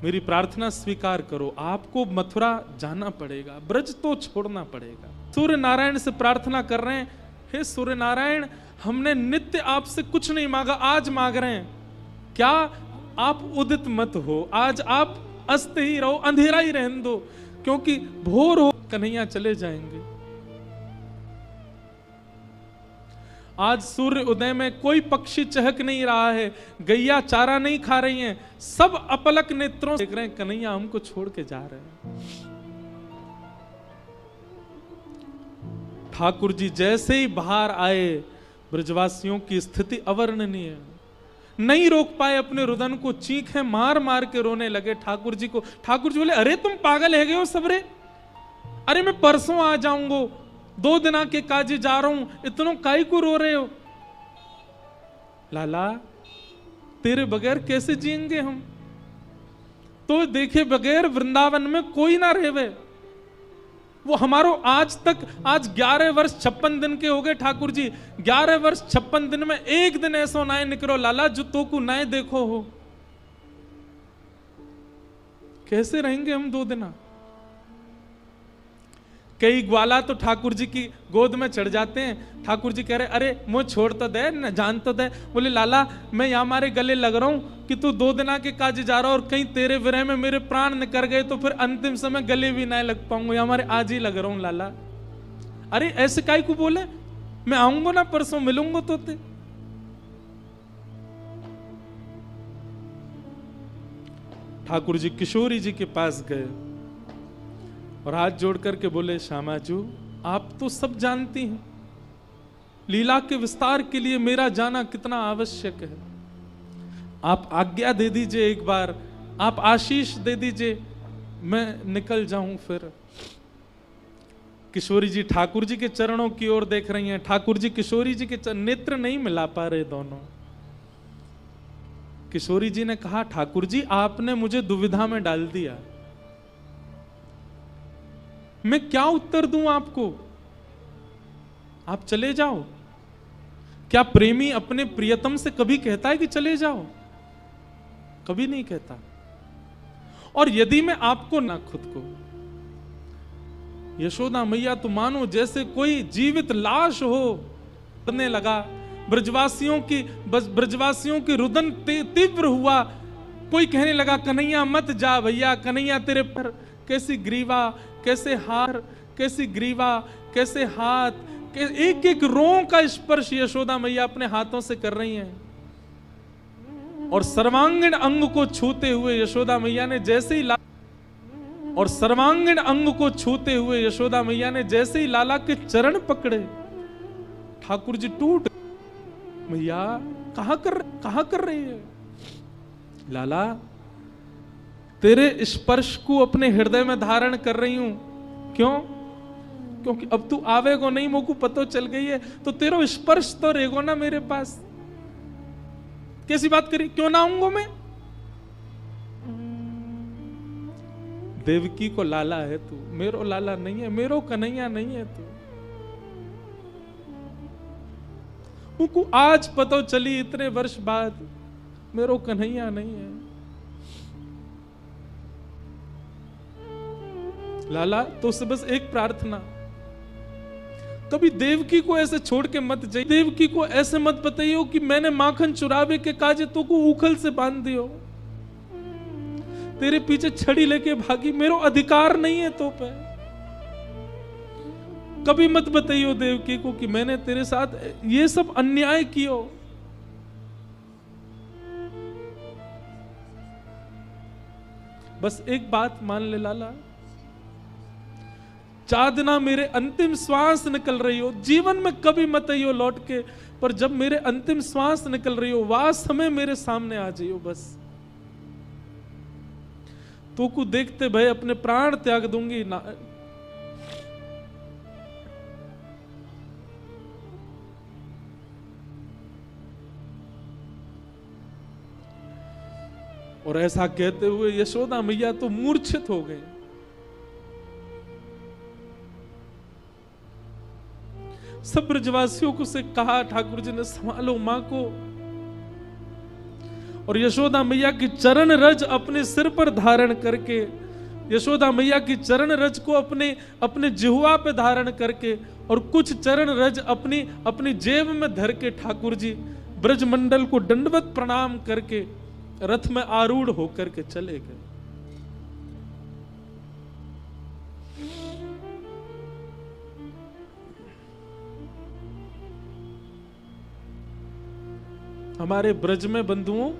Speaker 1: मेरी प्रार्थना स्वीकार करो, आपको मथुरा जाना पड़ेगा, ब्रज तो छोड़ना पड़ेगा। सूर्य नारायण से प्रार्थना कर रहे हैं, हे सूर्य नारायण, हमने नित्य आपसे कुछ नहीं मांगा, आज मांग रहे हैं, क्या आप उदित मत हो, आज आप अस्त ही रहो, अंधेरा ही रहने दो, क्योंकि भोर हो कन्हैया चले जाएंगे। आज सूर्य उदय में कोई पक्षी चहक नहीं रहा है, गैया चारा नहीं खा रही हैं, सब अपलक नेत्रों से देख रहे हैं कन्हैया हमको छोड़ के जा रहे हैं। ठाकुर जी जैसे ही बाहर आए, ब्रजवासियों की स्थिति अवर्णनीय, नहीं रोक पाए अपने रुदन को, चीखें मार मार के रोने लगे ठाकुर जी को। ठाकुर जी बोले, अरे तुम पागल है गए हो सबरे, अरे मैं परसों आ जाऊंगा, 2 दिना के काजे जा रहा हूं, इतनों काई को रो रहे हो? लाला तेरे बगैर कैसे जिएंगे हम, तो देखे बगैर वृंदावन में कोई ना रहेवे। वो हमारो आज 11 वर्ष 56 दिन के हो गए ठाकुर जी, 11 वर्ष 56 दिन में एक दिन ऐसा नाय निकलो लाला जो तो को नाय देखो हो। कैसे रहेंगे हम 2 दिना? कई ग्वाला तो ठाकुर जी की गोद में चढ़ जाते हैं, ठाकुर जी कह रहे अरे मुझे छोड़ तो दे, न जान तो दे। बोले लाला मैं यहाँ हमारे गले लग रहा हूँ कि तू 2 दिना के काज जा रहा और कहीं तेरे विरह में मेरे प्राण निकल गए तो फिर अंतिम समय गले भी ना लग पाऊंगा, या हमारे आज ही लग रहा हूँ लाला। अरे ऐसे काई को बोले, मैं आऊंगा ना परसों मिलूंगा तो ते। ठाकुर जी किशोरी जी के पास गए और हाथ जोड़ करके बोले, श्यामाजू आप तो सब जानती हैं, लीला के विस्तार के लिए मेरा जाना कितना आवश्यक है, आप आज्ञा दे दीजिए, एक बार आप आशीष दे दीजिए, मैं निकल जाऊं फिर। किशोरी जी ठाकुर जी के चरणों की ओर देख रही हैं, ठाकुर जी किशोरी जी के नेत्र नहीं मिला पा रहे दोनों। किशोरी जी ने कहा, ठाकुर जी आपने मुझे दुविधा में डाल दिया, मैं क्या उत्तर दूं आपको, आप चले जाओ। क्या प्रेमी अपने प्रियतम से कभी कहता है कि चले जाओ? कभी नहीं कहता। और यदि मैं आपको ना खुद को, यशोदा मैया तो मानो जैसे कोई जीवित लाश हो, करने लगा। ब्रजवासियों की रुदन तीव्र हुआ। कोई कहने लगा कन्हैया मत जा भैया, कन्हैया तेरे पर कैसी ग्रीवा, कैसे हार, कैसी ग्रीवा, कैसे हाथ, एक एक रों का स्पर्श यशोदा मैया अपने हाथों से कर रही हैं। और सर्वांगीण अंग को छूते हुए यशोदा मैया ने जैसे ही यशोदा मैया ने जैसे ही लाला के चरण पकड़े, ठाकुर जी टूट, मैया कहां कर रही है? लाला तेरे स्पर्श को अपने हृदय में धारण कर रही हूं। क्यों? क्योंकि अब तू आवेगो नहीं, मोको पतो चल गई है, तो तेरा स्पर्श तो रहेगो ना मेरे पास। कैसी बात करी, क्यों ना आऊंगा मैं? देवकी को लाला है तू, मेरो लाला नहीं है, मेरो कन्हैया नहीं है तू। मुझको आज पता चली इतने वर्ष बाद, मेरो कन्हैया नहीं है। लाला तो उससे बस एक प्रार्थना, कभी देवकी को ऐसे छोड़ के मत जाइए, देवकी को ऐसे मत बताइयो कि मैंने माखन चुरावे के काजे तो को उखल से बांध दियो, तेरे पीछे छड़ी लेके भागी, मेरो अधिकार नहीं है तो पे। कभी मत बताइयो देवकी को कि मैंने तेरे साथ ये सब अन्याय कियो। बस एक बात मान ले लाला, चादना मेरे अंतिम श्वास निकल रही हो, जीवन में कभी मत आइयो लौट के, पर जब मेरे अंतिम श्वास निकल रही हो, वह समय मेरे सामने आ जाइयो। बस तो को देखते भय अपने प्राण त्याग दूंगी ना। और ऐसा कहते हुए यशोदा मैया तो मूर्छित हो गई। सब ब्रजवासियों को से कहा, ठाकुर जी ने संभालो मां को। और यशोदा मैया की चरण रज अपने सिर पर धारण करके, यशोदा मैया की चरण रज को अपने अपने जिह्वा पे धारण करके और कुछ चरण रज अपनी अपनी जेब में धर के ठाकुर जी ब्रजमंडल को दंडवत प्रणाम करके रथ में आरूढ़ होकर के चले गए। हमारे ब्रज में बंधुओं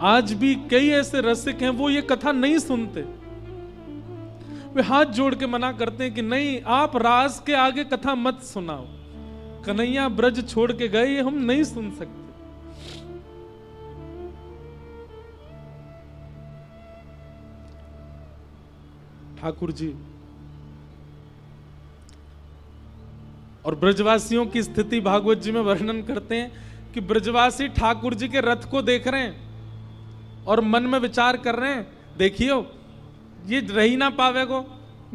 Speaker 1: आज भी कई ऐसे रसिक हैं, वो ये कथा नहीं सुनते। वे हाथ जोड़ के मना करते हैं कि नहीं, आप रास के आगे कथा मत सुनाओ, कन्हैया ब्रज छोड़ के गए, ये हम नहीं सुन सकते। ठाकुर जी और ब्रजवासियों की स्थिति भागवत जी में वर्णन करते हैं कि ब्रजवासी ठाकुर जी के रथ को देख रहे हैं और मन में विचार कर रहे हैं, देखियो ये रही ना पावेगो,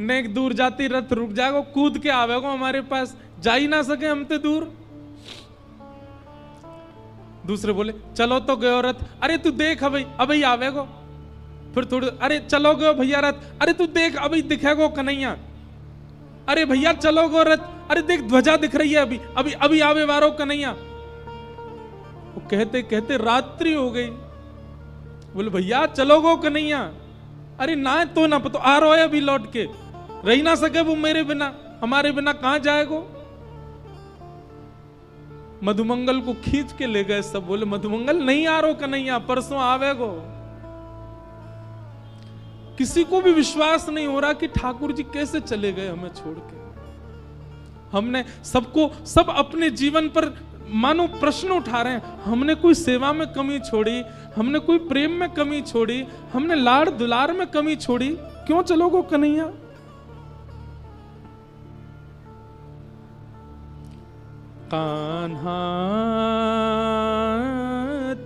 Speaker 1: नेक दूर जाती रथ रुक जाएगो, कूद के आवेगो हमारे पास, जा ही ना सके हमते दूर। दूसरे बोले चलो तो गयो रथ, अरे तू देख अभी आवेगो। फिर थोड़ी, अरे चलो गयो भैया रथ, अरे तू देख अभी दिखेगो कन्हैया। अरे भैया चलो गो रथ, अरे देख ध्वजा दिख रही है, अभी आवे वारो कन्हैया। वो कहते कहते रात्रि हो गई। बोले भैया चलो गो कन्हैया, अरे ना तो ना पतो आ रहा है अभी लौट के, रही ना सके वो मेरे बिना, हमारे बिना कहां जाएगो। मधुमंगल को खींच के ले गए सब। बोले मधुमंगल नहीं आ रहा कन्हैया, परसों आवेगो। किसी को भी विश्वास नहीं हो रहा कि ठाकुर जी कैसे चले गए हमें छोड़ के। हमने सब अपने जीवन पर मानो प्रश्न उठा रहे हैं, हमने कोई सेवा में कमी छोड़ी, हमने कोई प्रेम में कमी छोड़ी, हमने लाड़ दुलार में कमी छोड़ी, क्यों चलोगो कन्हैया। कान्हा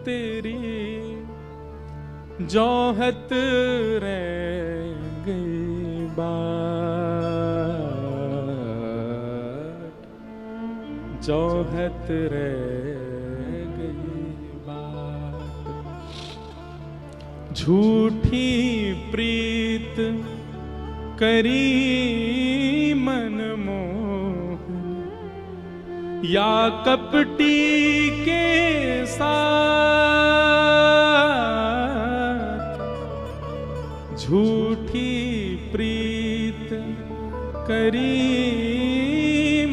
Speaker 1: तेरी जोहत रह गई बात, जोहत रह गई बात। झूठी प्रीत करी मन मोहन, या कपटी के साथ। झूठी प्रीत करी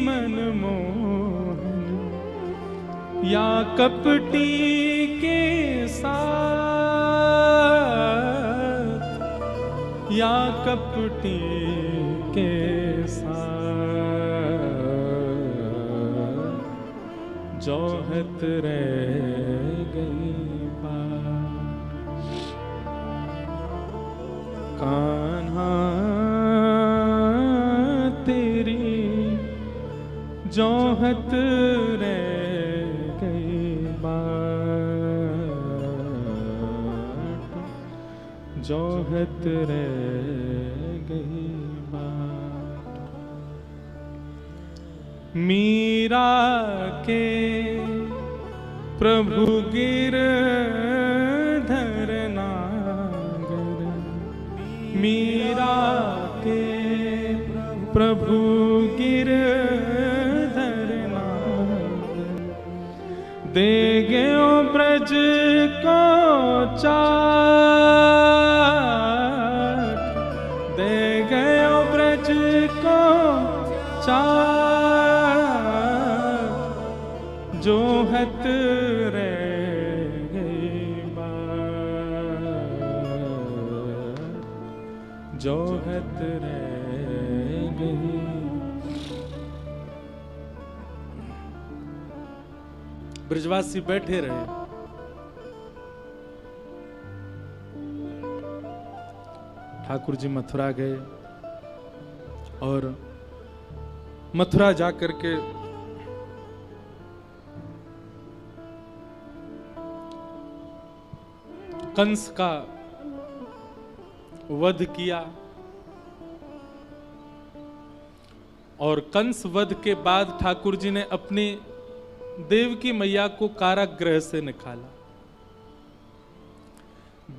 Speaker 1: मन मोहन, या कपटी के साथ, या कपटी के साथ। जोहत रह गई बात। कान्हा तेरी जोहत रह गई बात, जोहत रह गई बात। मीरा के प्रभु गिरधर नागर, मीरा के प्रभु गिरधर नागर। दे गयो ब्रज को चाट, दे गयो ब्रज को चाट। जोहत रह गई बात, जोहत रह गई। ब्रजवासी बैठे रहे। ठाकुर जी मथुरा गए और मथुरा जाकर के कंस का वध किया और कंस वध के बाद ठाकुर जी ने अपनी देवकी मैया को कारागृह से निकाला।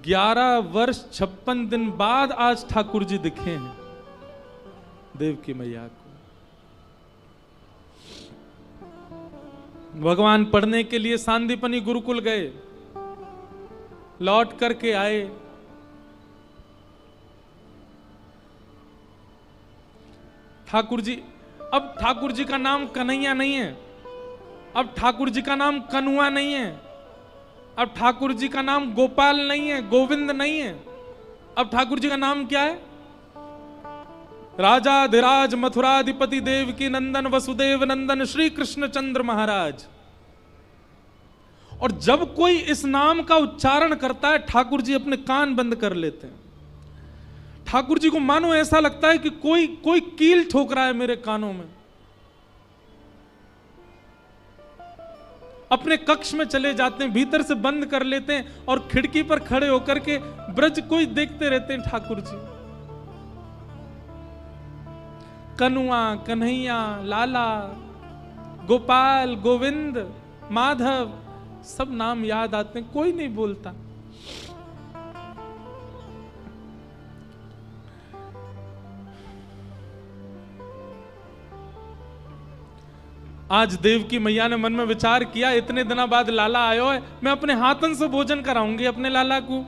Speaker 1: 11 वर्ष 56 दिन बाद आज ठाकुर जी दिखे हैं देवकी मैया को। भगवान पढ़ने के लिए सांदीपनी गुरुकुल गए, लौट करके आए। ठाकुर जी, अब ठाकुर जी का नाम कन्हैया नहीं है, अब ठाकुर जी का नाम कन्हुआ नहीं है, अब ठाकुर जी का नाम गोपाल नहीं है, गोविंद नहीं है। अब ठाकुर जी का नाम क्या है? राजाधिराज मथुराधिपति देवकी नंदन वसुदेव नंदन श्री कृष्ण चंद्र महाराज। और जब कोई इस नाम का उच्चारण करता है, ठाकुर जी अपने कान बंद कर लेते हैं। ठाकुर जी को मानो ऐसा लगता है कि कोई कील ठोक रहा है मेरे कानों में। अपने कक्ष में चले जाते हैं, भीतर से बंद कर लेते हैं और खिड़की पर खड़े होकर के ब्रज को ही देखते रहते हैं। ठाकुर जी कन्हुआ, कन्हैया, लाला, गोपाल, गोविंद, माधव, सब नाम याद आते हैं, कोई नहीं बोलता। आज देवकी मैया ने मन में विचार किया, इतने दिनों बाद लाला आयो है, मैं अपने हाथन से भोजन कराऊंगी अपने लाला को।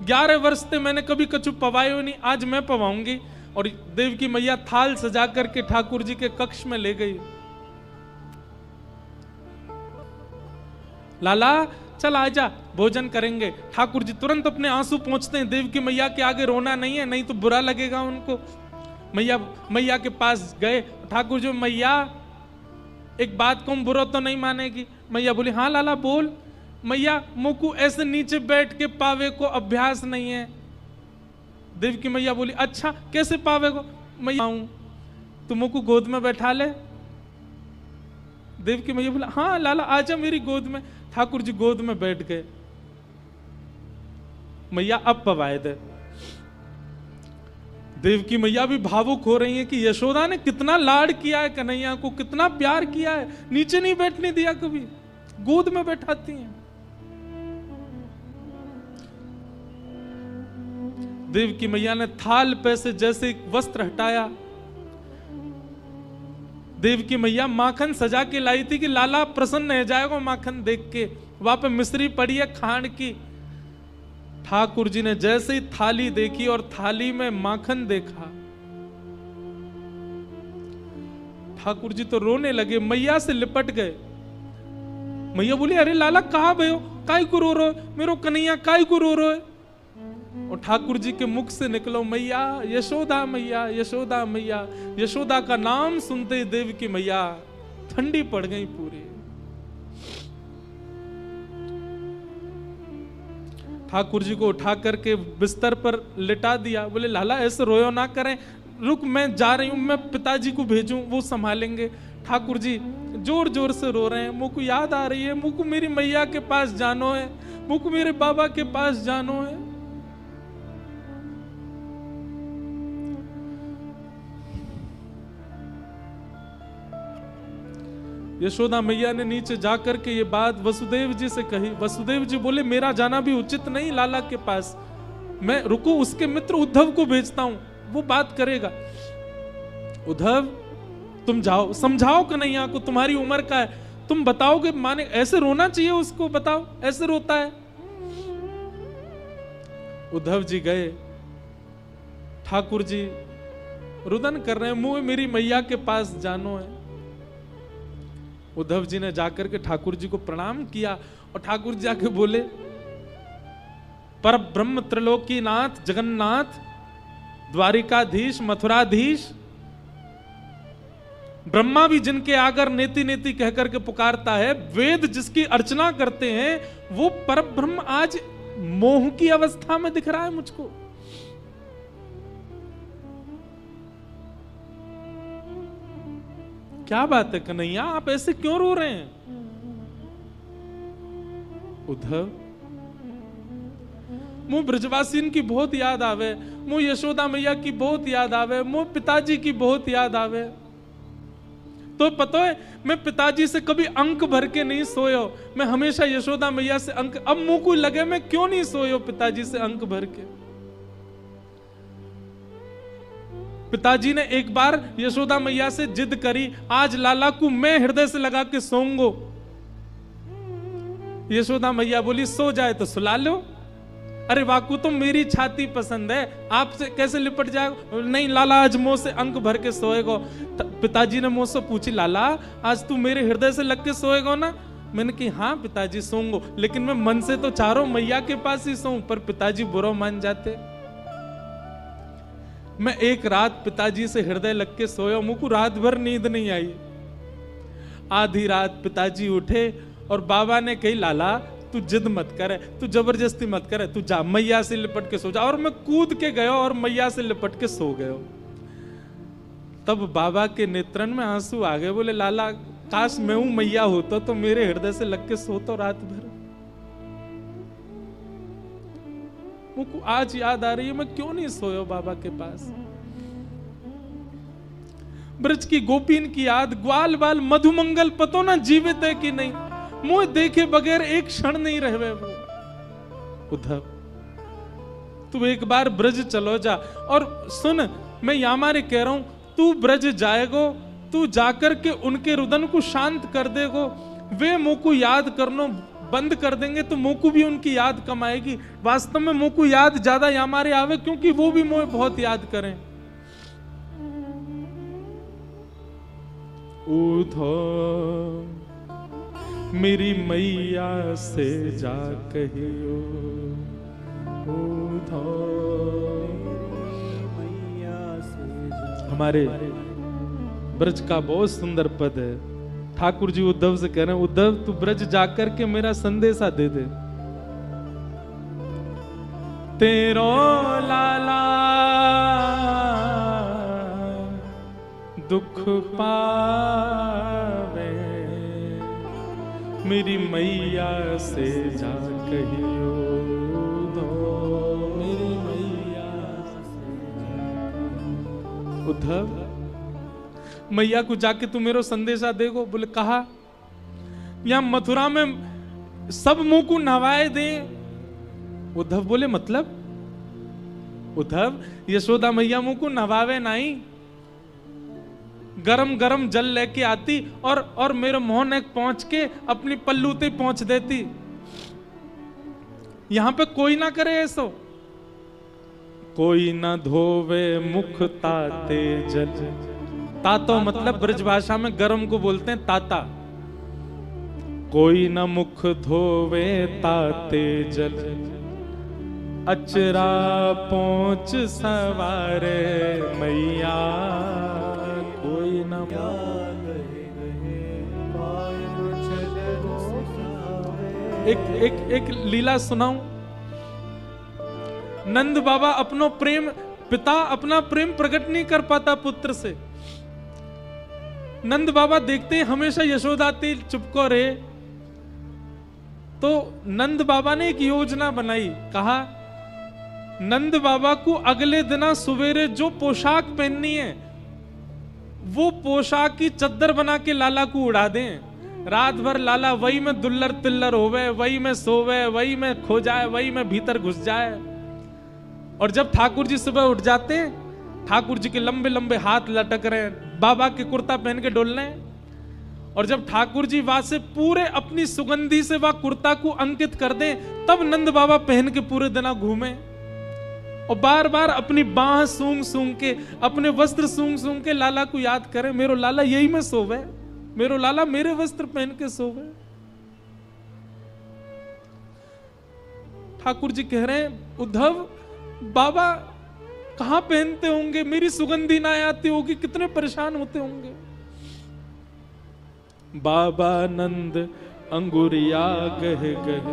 Speaker 1: 11 वर्ष से मैंने कभी कछु पवायो नहीं, आज मैं पवाऊंगी। और देवकी मैया थाल सजा करके ठाकुर जी के कक्ष में ले गई। लाला चल आजा, भोजन करेंगे। ठाकुर जी तुरंत अपने आंसू पोंछते हैं। देवकी मैया के आगे रोना नहीं है, नहीं तो बुरा लगेगा उनको। मैया के पास गए। ठाकुर जी, मैया एक बात को बुरा तो नहीं मानेगी? मैया बोली, हाँ लाला बोल। मैया, मुकु ऐसे नीचे बैठ के पावे को अभ्यास नहीं है। देवकी मैया बोली, अच्छा कैसे पावे को? मैया आऊं तो मुकु गोद में बैठा ले। देवकी मैया बोला, हाँ लाला आजा मेरी गोद में। ठाकुर जी गोद में बैठ गए। मैया अब पवाए दे। देवकी मैया भी भावुक हो रही है कि यशोदा ने कितना लाड किया है कन्हैया को, कितना प्यार किया है, नीचे नहीं बैठने दिया कभी, गोद में बैठाती हैं। देवकी मैया ने थाल पे से जैसे वस्त्र हटाया। देवकी मैया माखन सजा के लाई थी कि लाला प्रसन्न हो जाएगा माखन देख के। वहां पे मिश्री पड़ी है खांड की। ठाकुर जी ने जैसे ही थाली देखी और थाली में माखन देखा, ठाकुर जी तो रोने लगे, मैया से लिपट गए। मैया बोली, अरे लाला कहाँ भयो, काय को रो रहे हो, मेरो कन्हैया काय को रो रहे हो? और ठाकुर जी के मुख से निकलो, मैया यशोदा मैया यशोदा मैया। यशोदा का नाम सुनते ही देवकी मैया ठंडी पड़ गई पूरी। ठाकुर जी को उठा करके बिस्तर पर लिटा दिया। बोले, लाला ऐसे रोयो ना करें, रुक मैं जा रही हूं, मैं पिताजी को भेजूं, वो संभालेंगे। ठाकुर जी जोर जोर से रो रहे हैं। मुझको याद आ रही है, मुझको मेरी मैया के पास जानो है, मुझको मेरे बाबा के पास जानो है। यशोदा मैया ने नीचे जाकर के ये बात वसुदेव जी से कही। वसुदेव जी बोले, मेरा जाना भी उचित नहीं लाला के पास, मैं रुको उसके मित्र उद्धव को भेजता हूं, वो बात करेगा। उद्धव तुम जाओ, समझाओ कन्हैया को, तुम्हारी उम्र का है, तुम बताओगे माने, ऐसे रोना चाहिए उसको, बताओ ऐसे रोता है। उद्धव जी गए। ठाकुर जी रुदन कर रहे हैं, मुंह मेरी मैया के पास जानो है। उद्धव जी ने जाकर के ठाकुर जी को प्रणाम किया और ठाकुर जी जाके बोले, पर ब्रह्म त्रिलोकीनाथ जगन्नाथ द्वारिकाधीश मथुराधीश, ब्रह्मा भी जिनके आगर नेति नेति कहकर के पुकारता है, वेद जिसकी अर्चना करते हैं, वो पर ब्रह्म आज मोह की अवस्था में दिख रहा है मुझको। क्या बात है कन्हैया, आप ऐसे क्यों रो रहे हैं? उद्धव मुँह ब्रजवासीन की बहुत याद आवे, मुँह यशोदा मैया की बहुत याद आवे, मुँह पिताजी की बहुत याद आवे। तो पता है मैं पिताजी से कभी अंक भर के नहीं सोयो, मैं हमेशा यशोदा मैया से अंक। अब मुंह को लगे मैं क्यों नहीं सोयो पिताजी से अंक भर के। पिताजी ने एक बार यशोदा मैया से जिद करी, आज लाला को मैं हृदय से लगा के सोऊंगो। यशोदा मैया बोली सो जाए तो सुला लो। अरे वाकू तो मेरी छाती पसंद है, आपसे कैसे लिपट जाएगा? नहीं लाला आज मुंह से अंक भर के सोएगो। पिताजी ने मुझसे पूछी, लाला आज तू मेरे हृदय से लग के सोएगो ना? मैंने कही हाँ पिताजी सोऊंगो, लेकिन मैं मन से तो चारों मैया के पास ही सोऊं। पर पिताजी बुरा मान जाते। मैं एक रात पिताजी से हृदय लग के सोया, मुझको रात भर नींद नहीं आई। आधी रात पिताजी उठे और बाबा ने कही, लाला तू जिद मत करे, तू जबरदस्ती मत करे, तू जा मैया से लिपट के सो जा। और मैं कूद के गयो और मैया से लिपट के सो गयो। तब बाबा के नेत्रन में आंसू आ गए। बोले लाला काश मैं हूं मैया होता तो मेरे हृदय से लग के सोता रात भर। मुझको आज याद आ रही है मैं क्यों नहीं सोयो बाबा के पास। ब्रज की गोपीन की याद, ग्वाल बाल मधुमंगल पतो ना जीवित है कि नहीं, मुझे देखे बगैर एक क्षण नहीं रहे वो। उद्धव तू एक बार ब्रज चलो जा। और सुन मैं यामारे कह रहा हूं, तू ब्रज जाएगो, तू जाकर के उनके रुदन को शांत कर देगो। वे मुंह को याद करनो बंद कर देंगे तो मुंह को भी उनकी याद कम आएगी। वास्तव में मुंह को याद ज्यादा यामारे आवे, क्योंकि वो भी मुझे बहुत याद करें। उद्धव मेरी मैया से जा कहियो,
Speaker 2: मैया से जा।
Speaker 1: हमारे ब्रज का बहुत सुंदर पद है। ठाकुर जी उद्धव से कह रहे हैं, उद्धव तू ब्रज जाकर के मेरा संदेशा दे दे। तेरो लाला दुख पावे, मेरी मैया से जा कहियो दो, मेरी मैया से जा। उद्धव मैया को जाके तू मेरो संदेशा देगो? बोले कहा यहां मथुरा में सब मुंह को नहवाए दे। उद्धव बोले मतलब? उद्धव यशोदा मैया मुंह को नहवावे नहीं, गरम गरम जल लेके आती और मेरे मोहन एक पहुंच के अपनी पल्लूते पहुंच देती। यहां पे कोई ना करे ऐसो। कोई ना धोवे मुख ताते जल। तातो मतलब ब्रज भाषा में गरम को बोलते हैं ताता। कोई ना मुख धोवे ताते जल, अचरा पहुंच सवारे मैया। कोई ना एक लीला सुनाऊं। नंद बाबा अपनो प्रेम, पिता अपना प्रेम प्रकट नहीं कर पाता पुत्र से। नंद बाबा देखते हमेशा यशोदा चुपको रहे, तो नंद बाबा ने एक योजना बनाई। कहा नंद बाबा को अगले दिन सवेरे जो पोशाक पहननी है वो पोशाक की चद्दर बना के लाला को उड़ा दें। रात भर लाला वही में दुल्लर तिल्लर होवे, वही में सोवे, वही में खो जाए, वही में भीतर घुस जाए। और जब ठाकुर जी सुबह उठ जाते हैं, ठाकुर जी के लंबे लंबे हाथ लटक रहे हैं, बाबा के कुर्ता पहन के डोल रहे हैं। और जब ठाकुर जी वहां से पूरे अपनी सुगंधी से वह कुर्ता को अंकित कर दें, तब नंद बाबा पहन के पूरे दिन घूमे और बार बार अपनी बाह सूंघ सूंघ के, अपने वस्त्र सूंघ सूंघ के लाला को याद करें। मेरो लाला यही में सोवे, मेरो लाला मेरे वस्त्र पहन के सोवे। ठाकुर जी कह रहे हैं उद्धव बाबा कहां पहनते होंगे, मेरी सुगंधी ना आती होगी, कितने परेशान होते होंगे। बाबा नंद अंगुरिया गह गह,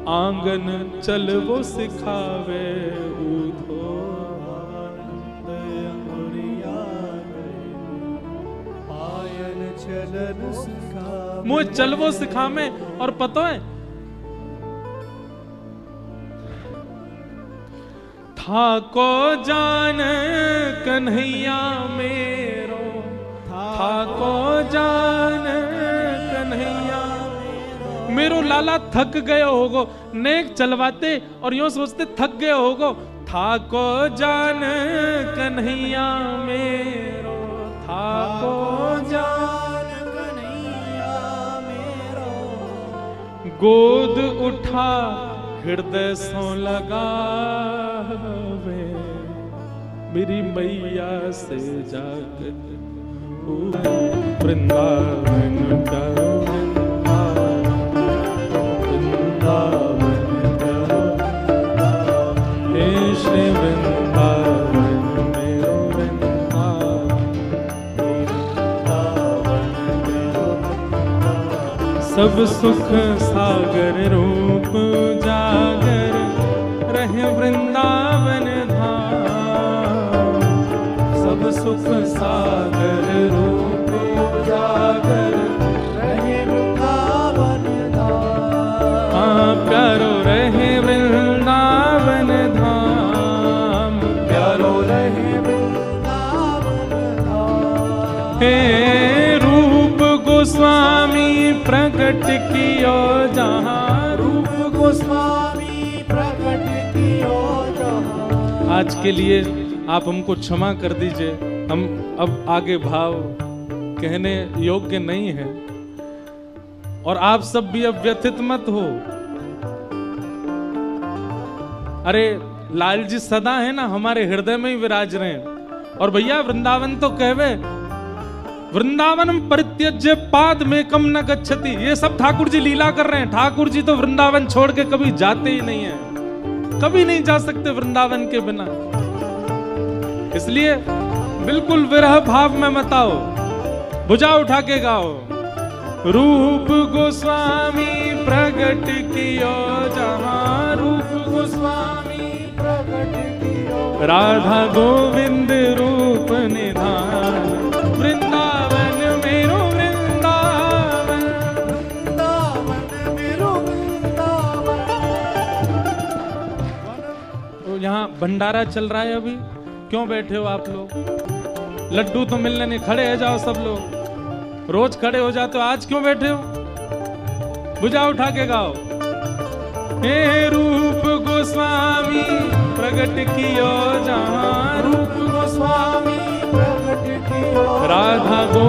Speaker 1: आंगन चल वो सिखावे उधो। मुझे चल वो सिखावे। और पता है थाको जान कन्हैया मेरो, थाको जान कन्हैया मेरो लाला थक गए होगो। नेक चलवाते और यूं सोचते थक गए होगो। थाको जान कन्हैया मेरो, थाको
Speaker 2: जान कन्हैया मेरो,
Speaker 1: गोद उठा हृदय सो लगावे, मेरी मैया से जाकर वृंदावन करो, वृंदावन करो, हे श्री वृंदावन मेरो वृंदावन, सब सुख सागर रूप जागर रहे वृंदावन धाम, सब सुख सागर रूप जागर
Speaker 2: रहे वृंदावन धाम,
Speaker 1: प्यारो रहे वृंदावन धाम,
Speaker 2: प्यारो रहे वृंदावन धाम।
Speaker 1: हे रूप गोस्वामी प्रकट कियो जहाँ,
Speaker 2: रूप गोस्वामी प्रकट कियो जहाँ।
Speaker 1: आज के लिए आप हमको क्षमा कर दीजिए, हम अब आगे भाव कहने योग्य नहीं है। और आप सब भी अब व्यथित मत हो। अरे लाल जी सदा है ना हमारे हृदय में ही विराज रहे हैं। और भैया वृंदावन तो कहवे, वृंदावनम परित्यज्य पाद में कम न गच्छति, ये सब ठाकुर जी लीला कर रहे हैं। ठाकुर जी तो वृंदावन छोड़ के कभी जाते ही नहीं है, कभी नहीं जा सकते वृंदावन के बिना। इसलिए बिल्कुल विरह भाव में मत आओ, भुजा उठा के गाओ। रूप गोस्वामी प्रकट कियो जहाँ, रूप गोस्वामी
Speaker 2: प्रकट कियो
Speaker 1: राधा गोविंद रूप निधान, वृंदावन मेरो वृंदावन,
Speaker 2: वृंदावन मेरो वृंदावन।
Speaker 1: तो यहाँ भंडारा चल रहा है अभी, क्यों बैठे हो आप लोग? लड्डू तो मिलने नहीं, खड़े हो जाओ सब लोग, रोज खड़े हो जाते हो, आज क्यों बैठे हो? भुजा उठा के गाओ। हे रूप गोस्वामी प्रकट कियो जहाँ, रूप
Speaker 2: गोस्वामी प्रकट कियो
Speaker 1: राधा गो